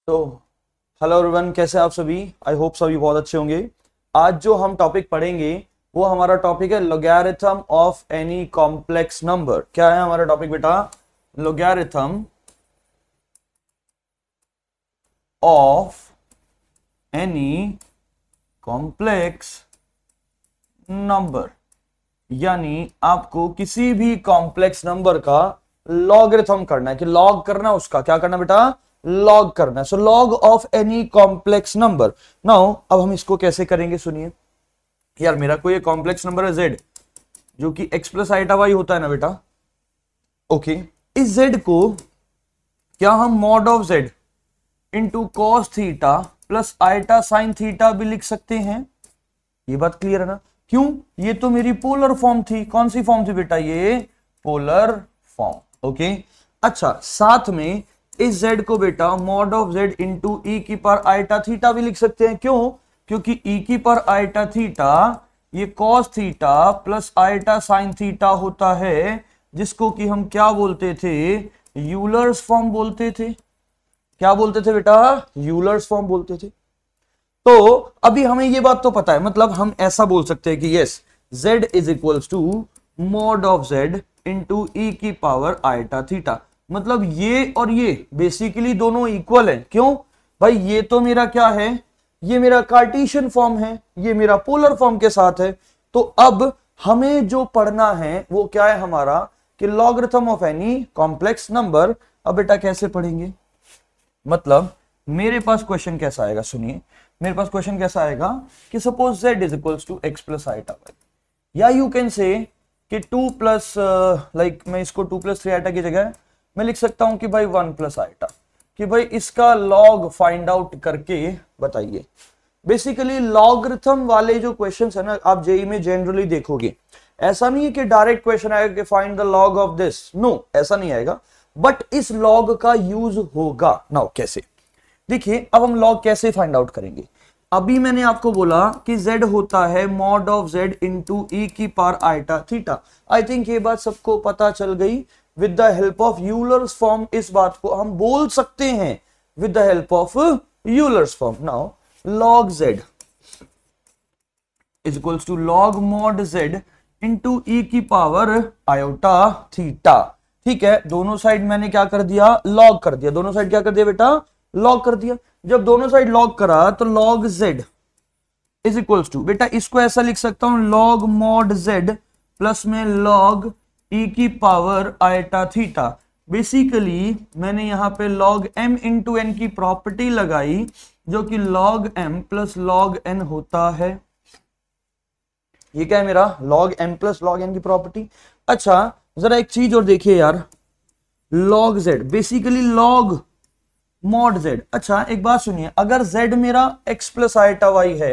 तो hello everyone, कैसे आप सभी। आई होप सभी बहुत अच्छे होंगे। आज जो हम टॉपिक पढ़ेंगे वो हमारा टॉपिक है logarithm of any complex number. क्या है हमारा टॉपिक बेटा? Logarithm of any complex number, यानी आपको किसी भी कॉम्प्लेक्स नंबर का लॉगरिथम करना है। कि लॉग करना है, उसका क्या करना है बेटा? लॉग करना है। So log of any complex number. Now अब हम इसको कैसे करेंगे, सुनिए। यार मेरा कोई कॉम्प्लेक्स नंबर है z, जो कि x प्लस आइटा वाई होता है ना बेटा। ओके, इस z को क्या हम mod of z into cos theta plus iota sine theta भी लिख सकते हैं? ये बात क्लियर है ना? क्यों? ये तो मेरी पोलर फॉर्म थी। कौन सी फॉर्म थी बेटा? ये पोलर फॉर्म। ओके, अच्छा, साथ में इस z को बेटा mod of z into e की पर आइटा थीटा भी लिख सकते हैं। क्यों? क्योंकि ई की पर आइटा थीटा ये cos theta plus iota sine theta होता है, जिसको कि हम क्या बोलते थे? यूलर्स फॉर्म बोलते थे। क्या बोलते थे बेटा? यूलर्स फॉर्म बोलते थे। तो अभी हमें ये बात तो पता है, मतलब हम ऐसा बोल सकते हैं कि yes, z is equals to mod of z into e की पावर आइटा थीटा। मतलब ये और ये बेसिकली दोनों इक्वल है। क्यों भाई? ये तो मेरा क्या है? ये मेरा कार्टेशियन फॉर्म है, ये मेरा पोलर फॉर्म के साथ है। तो अब हमें जो पढ़ना है वो क्या है हमारा? कि logarithm of any complex number. अब बेटा कैसे पढ़ेंगे? मतलब मेरे पास क्वेश्चन कैसा आएगा, सुनिए। मेरे पास क्वेश्चन कैसा आएगा कि suppose z is equals to x plus iota y, या यू कैन से कि 2 प्लस लाइक मैं इसको 2 प्लस 3 आइटा की जगह मैं लिख सकता हूं कि भाई 1 प्लस आइटा। कि भाई इसका लॉग फाइंड आउट करके बताइए। बेसिकली लॉगरिथम वाले जो क्वेश्चंस है ना, आप जेई में जनरली देखोगे, ऐसा नहीं है कि डायरेक्ट क्वेश्चन आएगा कि find the log of this. No, ऐसा नहीं आएगा, बट इस लॉग का यूज होगा। नाउ कैसे? देखिए, अब हम लॉग कैसे फाइंड आउट करेंगे। अभी मैंने आपको बोला कि z होता है mod of z into e की power iota theta. I think ये बात सबको पता चल गई। With the help of Euler's form इस बात को हम बोल सकते हैं, with the help of Euler's form. Now log z is equals to log mod z into e की पावर आयोटा थीटा। ठीक है, दोनों साइड मैंने क्या कर दिया? लॉग कर दिया। दोनों साइड क्या कर दिया बेटा? लॉग कर दिया। जब दोनों साइड लॉग करा तो log z is equals to, बेटा इसको ऐसा लिख सकता हूं, log mod z प्लस में log e की पावर आइटा थीटा। बेसिकली मैंने यहां पे log m इंटू n की प्रॉपर्टी लगाई, जो कि log m plus log n होता है। ये क्या है मेरा? log m plus log n की प्रॉपर्टी। अच्छा, जरा एक चीज और देखिए यार, log z basically log mod z। अच्छा एक बात सुनिए, अगर z मेरा x प्लस आइटा y है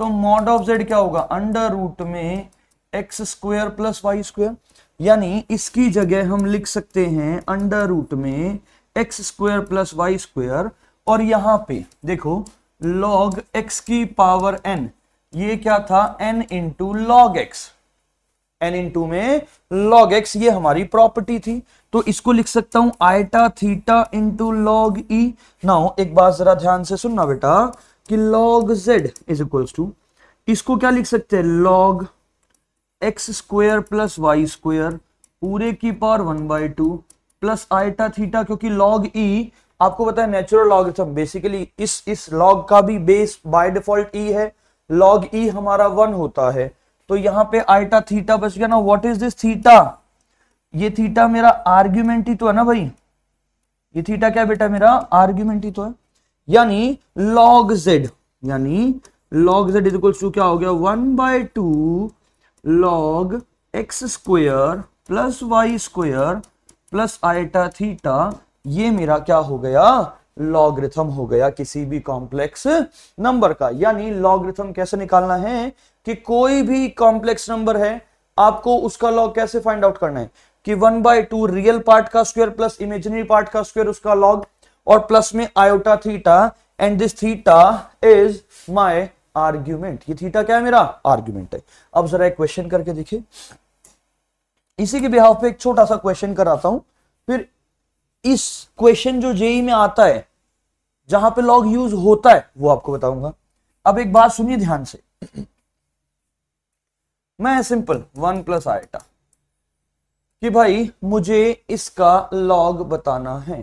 तो mod ऑफ z क्या होगा? अंडर रूट में x square plus y square. यानी इसकी जगह हम लिख सकते हैं अंडर रूट में x square plus y square. और यहां पे देखो log x की पावर n, ये क्या था? n into log x. n into में log x, ये हमारी प्रॉपर्टी थी। तो इसको लिख सकता हूं आइटा थीटा इंटू लॉग ई। नाउ एक बात जरा ध्यान से सुनना बेटा, कि log z is equals to, इसको क्या लिख सकते हैं? log x square plus y square पूरे की पावर 1/2 प्लस आइटा थीटा, क्योंकि log e आपको पता है नेचुरल लॉगरिथम। बेसिकली इस log का भी बेस बाय डिफॉल्ट e है। log e हमारा 1 होता है, तो यहां पे आइटा थीटा बच गया ना। What is this theta? ये थीटा मेरा आर्ग्यूमेंट ही तो है ना भाई। ये थीटा क्या बेटा? मेरा आर्ग्यूमेंट ही तो है। यानी log z, यानी log z is equals to क्या हो गया? 1/2 log x square plus y square plus iota theta. ये मेरा क्या हो गया? लॉगरिथम हो गया किसी भी कॉम्प्लेक्स नंबर का। यानी लॉगरिथम कैसे निकालना है? कि कोई भी कॉम्प्लेक्स नंबर है, आपको उसका लॉग कैसे फाइंड आउट करना है? कि 1/2 रियल पार्ट का स्क्वायर प्लस इमेजिनरी पार्ट का स्क्वायर, उसका लॉग, और प्लस में iota theta. And this theta is my argument. ये थीटा क्या है? मेरा आर्ग्यूमेंट है। अब जरा एक क्वेश्चन करके देखिए। इसी के बिहाफ पे एक छोटा सा क्वेश्चन कराता हूं, फिर इस क्वेश्चन जो जेई में आता है जहां पे लॉग यूज होता है वो आपको बताऊंगा। अब एक बात सुनिए ध्यान से, मैं सिंपल 1 प्लस आइटा कि भाई मुझे इसका लॉग बताना है,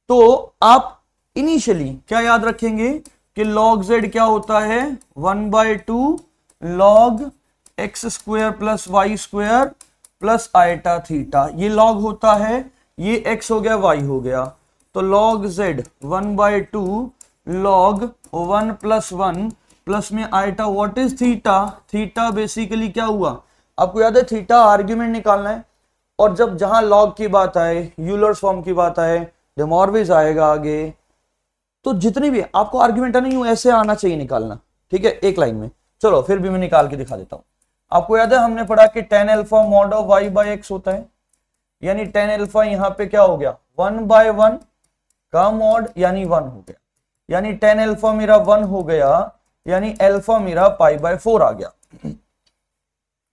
तो आप इनिशियली क्या याद रखेंगे कि लॉग जेड क्या होता है 1/2 log x square plus y square plus iota theta, ये लॉग होता है, ये x हो गया y हो गया, तो log z 1/2 log 1 plus 1 plus में iota what is theta, theta basically क्या हुआ, आपको याद है थीटा आर्ग्यूमेंट निकालना है, और जब जहां लॉग की बात आए, यूलर्स फॉर्म की बात आए, डे मॉर्विस आएगा आगे, तो जितनी भी आपको आर्ग्यूमेंट नहीं हो ऐसे आना चाहिए निकालना, ठीक है, एक लाइन में। चलो फिर भी मैं निकाल के दिखा देता हूं। आपको याद है हमने पढ़ा कि tan alpha mod of y by x होता है, यानी tan अल्फा यहां पे क्या हो गया 1/1 का मॉड यानी 1 हो गया, यानी tan अल्फा मेरा 1 हो गया, यानी अल्फा मेरा π/4 आ गया,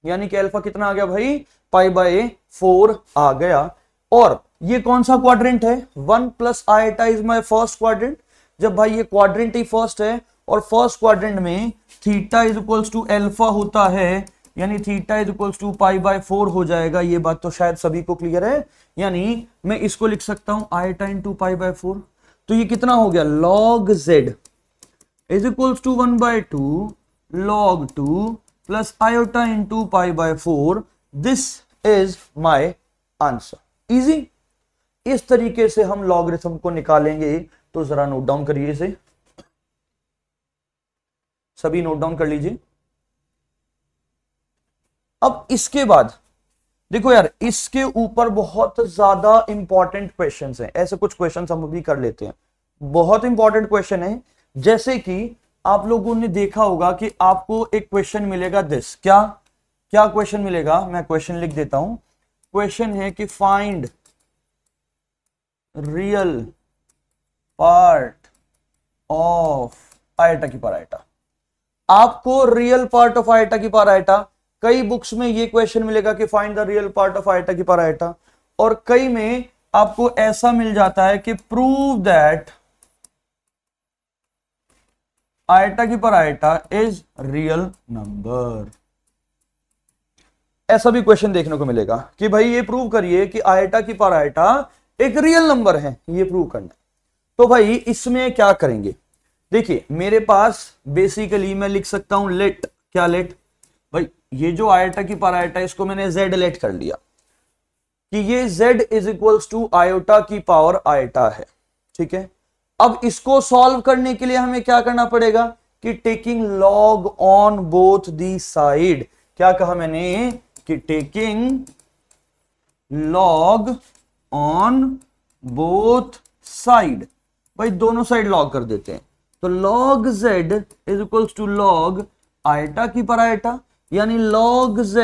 यानी कि अल्फा कितना आ गया भाई π/4 आ गया। और ये कौन सा क्वाड्रेंट है 1 plus iota is my first quadrant, जब भाई ये क्वाड्रेंट ही फर्स्ट है और फर्स्ट क्वाड्रेंट में theta is equals to alpha होता है, यानी थीटा इज इक्वल्स टू π/4 हो जाएगा, ये बात तो शायद सभी को क्लियर है, यानी मैं इसको लिख सकता हूं आइटा इंटू π/4, तो ये कितना हो गया log z is equals to 1/2 log 2 plus iota into π/4, this is my answer. Easy, इस तरीके से हम लॉगरिथम को निकालेंगे, तो जरा नोट डाउन करिए इसे, सभी नोट डाउन कर लीजिए। अब इसके बाद देखो यार, इसके ऊपर बहुत ज्यादा इंपॉर्टेंट क्वेश्चंस हैं, ऐसे कुछ क्वेश्चंस हम अभी कर लेते हैं, बहुत इंपॉर्टेंट क्वेश्चन है। जैसे कि आप लोगों ने देखा होगा कि आपको एक क्वेश्चन मिलेगा दिस, क्या क्या क्वेश्चन मिलेगा, मैं क्वेश्चन लिख देता हूं। क्वेश्चन है कि find real part of iota की पावर आइटा। आपको रियल पार्ट ऑफ आइटा की पावर आइटा, कई बुक्स में ये क्वेश्चन मिलेगा कि find the real part of iota की पावर आइटा, और कई में आपको ऐसा मिल जाता है कि प्रूव दैट आइटा की power iota is real number. ऐसा भी क्वेश्चन देखने को मिलेगा कि भाई ये प्रूव करिए कि आइटा की पावर आइटा एक रियल नंबर है, ये प्रूव करना है। तो भाई इसमें क्या करेंगे, देखिए मेरे पास बेसिकली मैं लिख सकता हूं लेट, क्या लेट, भाई ये जो आयोटा की पावर आयोटा इसको मैंने z लेट कर लिया कि ये z is equals to iota की पावर आयोटा है, ठीक है। अब इसको सॉल्व करने के लिए हमें क्या करना पड़ेगा कि taking log on both the side, क्या कहा मैंने कि taking log on both side, भाई दोनों साइड लॉग कर देते हैं, तो log z is equals to log iota की पावर आयोटा, यानी log z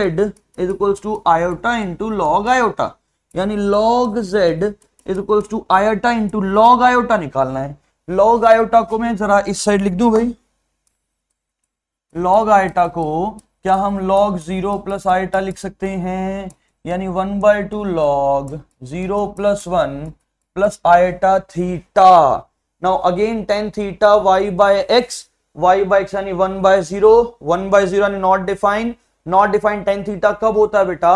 is equals to iota into log iota, यानी log z is equals to iota into log iota निकालना है। log आयोटा को मैं जरा इस साइड लिख दूं भाई, log आयोटा को क्या हम log 0 प्लस आयोटा लिख सकते हैं, यानी 1/2 log 0 plus 1 plus iota theta. Now again tan theta y by x यानी 1/0, 1/0 यानी not defined, not defined tan theta कब होता है बेटा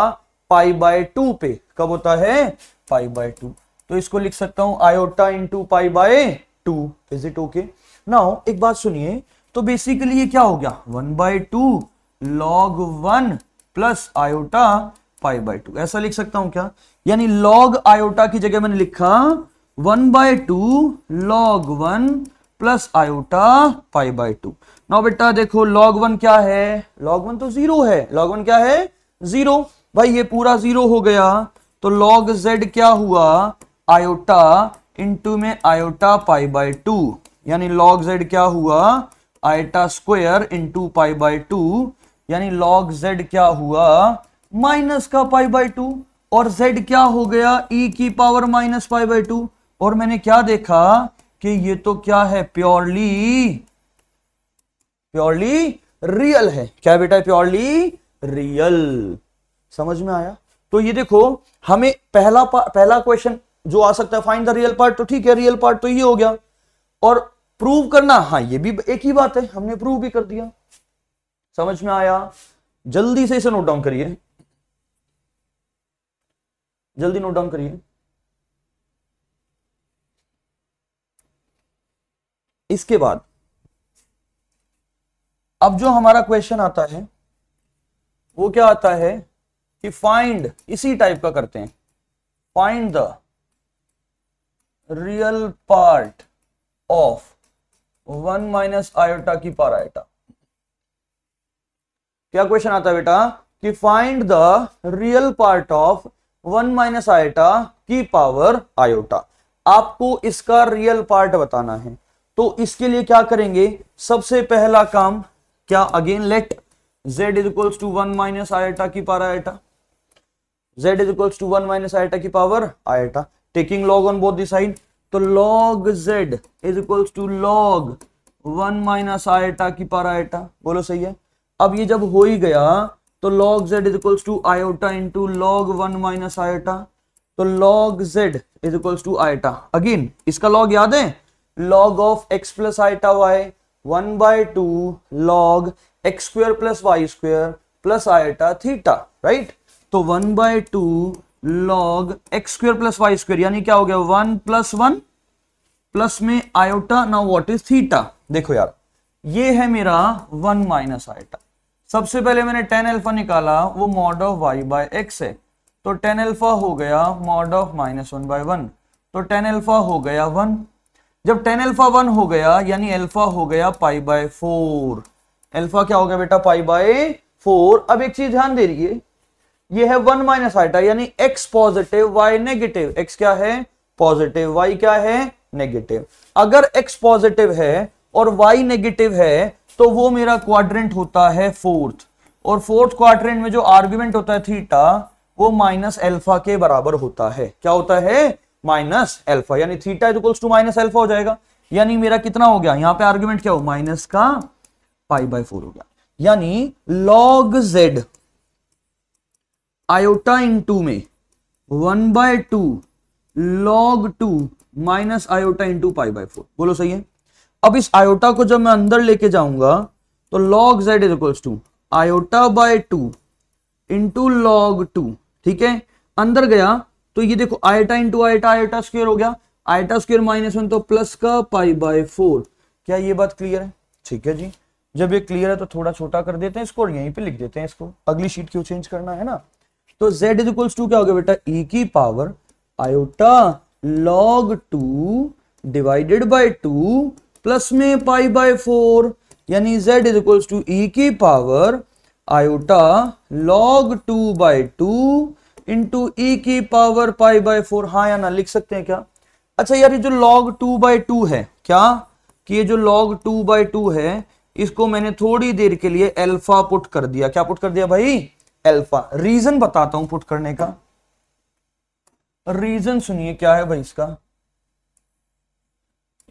π/2 पे, कब होता है π/2, तो इसको लिख सकता हूं iota into π/2। Is it okay? Now एक बात सुनिए, तो बेसिकली ये क्या हो गया 1/2 log 1 प्लस आयोटा π/2, ऐसा लिख सकता हूं क्या, यानी log आयोटा की जगह मैंने लिखा 1/2 log 1 प्लस आयोटा π/2। नाउ बेटा देखो log 1 क्या है, log 1 तो 0 है, log 1 क्या है 0, भाई ये पूरा 0 हो गया, तो log z क्या हुआ आयोटा इंटू में आयोटा π/2, यानी log z क्या हुआ आयोटा स्क्वायर इंटू π/2, यानी log z क्या हुआ माइनस का π/2, और z क्या हो गया e की पावर माइनस π/2, और मैंने क्या देखा कि ये तो क्या है प्योरली रियल है, क्या बेटा प्योरली रियल, समझ में आया? तो ये देखो हमें पहला क्वेश्चन जो आ सकता है फाइंड द रियल पार्ट, तो ठीक है रियल पार्ट तो ये हो गया, और प्रूव करना, हाँ ये भी एक ही बात है, हमने प्रूव भी कर दिया। समझ में आया? जल्दी से इसे नोट डाउन करिए, जल्दी नोट डाउन करिए। इसके बाद अब जो हमारा क्वेश्चन आता है वो क्या आता है कि फाइंड, इसी टाइप का करते हैं, find the real part of 1 minus iota की पावर आयोटा। क्या क्वेश्चन आता है बेटा कि find the real part of 1 minus iota की पावर आयोटा। आपको इसका रियल पार्ट बताना है, तो इसके लिए क्या करेंगे, सबसे पहला काम क्या, again let z is equals to 1 minus iota की power iota, z is equals to 1 minus iota की power iota, taking log on both the side, तो log z is equals to log 1 minus iota की power iota. बोलो सही है? अब ये जब हो ही गया तो log z is equals to iota into log 1 minus iota, तो log z is equals to iota, again इसका log याद है, log of x plus iota y 1/2 log x square plus y square plus iota theta, right? तो 1/2 log x square plus y square, यानी क्या हो गया 1 + 1 plus में iota, now what is theta. देखो यार ये है मेरा 1 माइनस आयोटा, सबसे पहले मैंने tan अल्फा निकाला, वो मॉड ऑफ y/x है, तो tan अल्फा हो गया मॉड ऑफ -1/1, तो tan अल्फा हो गया 1। जब tan अल्फा 1 हो गया यानी अल्फा हो गया π/4, अल्फा क्या हो गया बेटा π/4। अब एक चीज ध्यान दे रही है, ये है 1 माइनस आयोटा यानी x positive y negative, x क्या है पॉजिटिव, y क्या है नेगेटिव। अगर x पॉजिटिव है और y नेगेटिव है तो वो मेरा क्वाड्रेंट होता है फोर्थ, और फोर्थ क्वाड्रेंट में जो आर्गुमेंट होता है थीटा वो माइनस अल्फा के बराबर होता है। क्या होता है माइनस अल्फा, यानी theta is equals to minus alpha हो जाएगा। यानी मेरा कितना हो गया, यहां पे आर्गुमेंट क्या हो, माइनस का π/4 हो गया। यानी log z आयोटा इंटू में 1/2 log 2 माइनस आयोटा इंटू π/4। बोलो सही है? अब इस आयोटा को जब मैं अंदर लेके जाऊंगा तो log z is equals to iota by 2 into log 2, ठीक है? अंदर गया तो ये देखो iota into iota, iota square हो गया, आयोटा स्क्वायर -1 तो प्लस का π/4। क्या ये बात क्लियर है? ठीक है जी, जब ये क्लियर है तो थोड़ा छोटा कर देते हैं इसको और यहीं पे लिख देते हैं इसको, अगली शीट क्यों चेंज करना है ना। तो z इज इक्वल्स टू क्या हो गया बेटा, e की power iota log 2 divided by 2 plus में π/4, यानी z is equals to e की power iota log 2/2 into e की पावर π/4। हाँ या ना लिख सकते हैं क्या? अच्छा यार ये जो log 2/2 है, क्या कि ये जो log 2/2 है इसको मैंने थोड़ी देर के लिए अल्फा पुट कर दिया। क्या पुट कर दिया भाई? अल्फा। रीजन बताता हूं पुट करने का, रीजन सुनिए क्या है भाई इसका,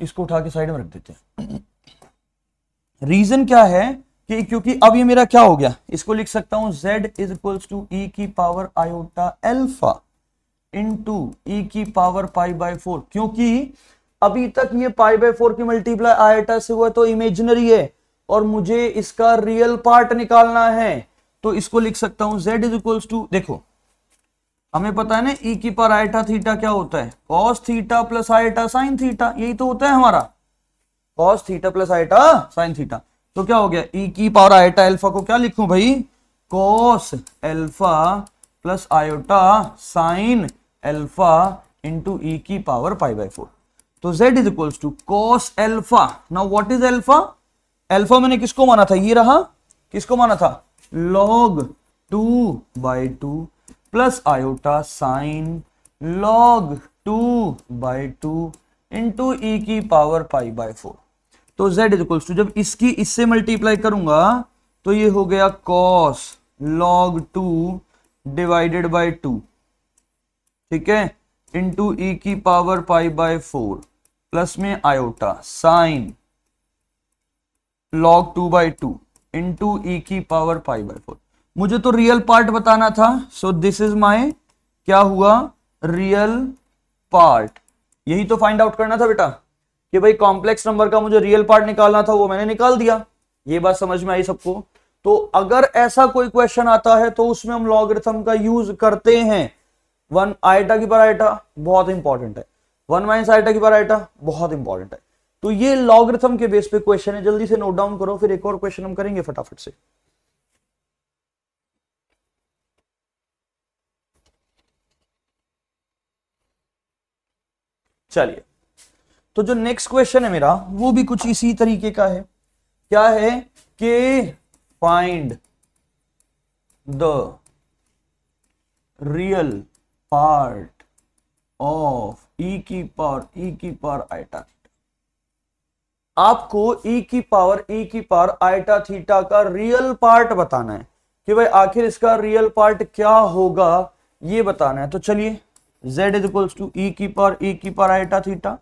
इसको उठा के साइड में रख देते हैं। रीजन क्या है कि क्योंकि अब ये मेरा क्या हो गया, इसको लिख सकता हूं z is equals to e की power iota alpha into e की पावर π/4, क्योंकि अभी तक ये π/4 की मल्टीप्लाई आयोटा से हुआ तो इमेजिनरी है और मुझे इसका रियल पार्ट निकालना है, तो इसको लिख सकता हूं z इज इक्वल्स टू, देखो हमें पता है ना e की पावर आयोटा थीटा क्या होता है, cos theta plus iota sine theta, यही तो होता है हमारा cos theta plus iota sine theta. तो क्या हो गया, e की पावर आयोटा अल्फा को क्या लिखूं भाई, cos alpha plus iota sine alpha into e की पावर π/4। तो z is equals to cos alpha, now what is alpha, alpha मैंने किसको माना था, ये रहा, किसको माना था log 2/2 plus iota sign log 2/2 into e की पावर π/4। तो z इज इक्वल्स टू, जब इसकी इससे मल्टीप्लाई करूंगा तो ये हो गया cos log 2 डिवाइडेड बाय 2, ठीक है, इंटू e की पावर π/4 प्लस में iota sine log 2/2 into e की पावर π/4। मुझे तो रियल पार्ट बताना था, सो दिस इज माय क्या हुआ रियल पार्ट। यही तो फाइंड आउट करना था बेटा कि भाई कॉम्प्लेक्स नंबर का मुझे रियल पार्ट निकालना था, वो मैंने निकाल दिया। ये बात समझ में आई सबको? तो अगर ऐसा कोई क्वेश्चन आता है तो उसमें हम लॉगरिथम का यूज करते हैं। 1 आइटा की पर आइटा बहुत इंपॉर्टेंट है, 1 माइनस आइटा की पर आइटा बहुत इंपॉर्टेंट है। तो ये लॉगरिथम के बेस पे क्वेश्चन है, जल्दी से नोट डाउन करो, फिर एक और क्वेश्चन हम करेंगे फटाफट से। चलिए, तो जो नेक्स्ट क्वेश्चन है मेरा वो भी कुछ इसी तरीके का है। क्या है कि find the real part of e की पावर आइटा। आपको ई की पावर आइटा थीटा का रियल पार्ट बताना है कि भाई आखिर इसका रियल पार्ट क्या होगा, ये बताना है। तो चलिए, z is equals to e की पावर आइटा थीटा।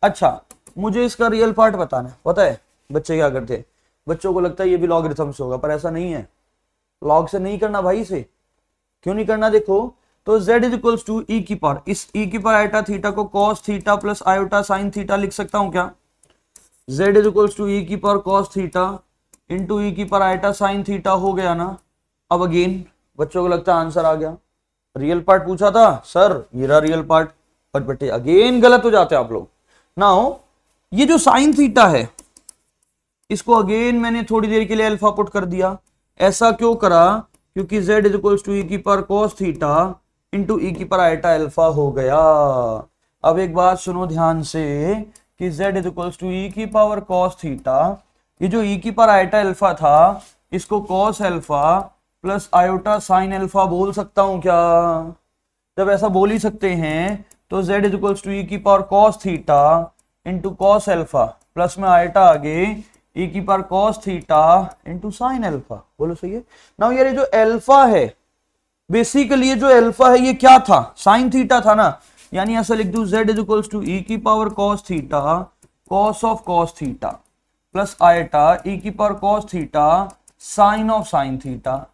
अच्छा, मुझे इसका रियल पार्ट बताना है। पता है बच्चे क्या करते हैं, बच्चों को लगता है ये भी लॉगरिथम से होगा, पर ऐसा नहीं है। लॉग से नहीं करना भाई, इसे क्यों नहीं करना, देखो तो z is equals to e की पावर, इस ई की पावर आइटा थीटा को cos theta plus iota sine theta लिख सकता हूं क्या? z is equals to e की power cos theta into e की पावर आइटा साइन थीटा हो गया ना। अब अगेन बच्चों को लगता है आंसर आ गया, रियल पार्ट पूछा था सर, ये रहा रियल पार्ट। पर बेटे अगेन गलत हो जाते हैं आप लोग। नाउ ये जो साइन थीटा है इसको अगेन मैंने थोड़ी देर के लिए अल्फा पुट कर दिया। ऐसा क्यों करा? क्योंकि z is equals to e की power cos theta into e की पावर आइटा अल्फा हो गया। अब एक बात सुनो ध्यान से कि z is equals to e की पावर cos थीटा, ये जो ई की पावर आइटा अल्फा था इसको cos alpha plus iota sine alpha बोल सकता हूं क्या? जब ऐसा बोल ही सकते हैं तो z is equals to e की power cos theta into cos alpha plus में आइटा आगे ई की power cos theta into sine alpha. बोलो सही है ना? यार ये जो अल्फा है, बेसिकली ये जो अल्फा है ये क्या था? साइन थीटा था ना। यानी ऐसा लिख दूं z is equals to e की power cos theta cos of cos theta plus iota e की power cos theta sine of sine theta.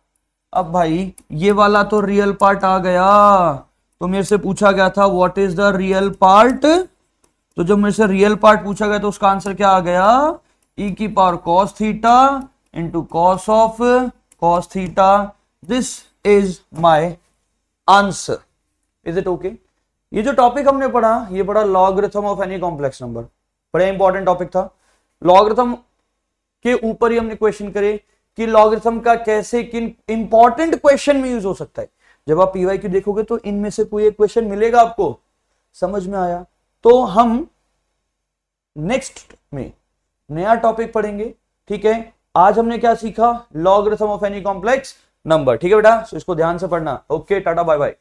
अब भाई ये वाला तो रियल पार्ट आ गया। तो मेरे से पूछा गया था what is the real part, तो जब मेरे से रियल पार्ट पूछा गया तो उसका आंसर क्या आ गया? ई की power cos theta into cos of cos theta. This is my answer. Is it okay? ये जो टॉपिक हमने पढ़ा ये पढ़ा logarithm of any complex number, बड़ा इंपॉर्टेंट टॉपिक था। लॉगरिथम के ऊपर ही हमने क्वेश्चन करे कि लॉगरिथम का कैसे किन इंपॉर्टेंट क्वेश्चन में यूज हो सकता है। जब आप पीवाईक्यू देखोगे तो इनमें से कोई एक क्वेश्चन मिलेगा आपको। समझ में आया? तो हम नेक्स्ट में नया टॉपिक पढ़ेंगे। ठीक है, आज हमने क्या सीखा? Logarithm of any complex number. ठीक है बेटा, इसको ध्यान से पढ़ना। Okay, ta ta bye bye.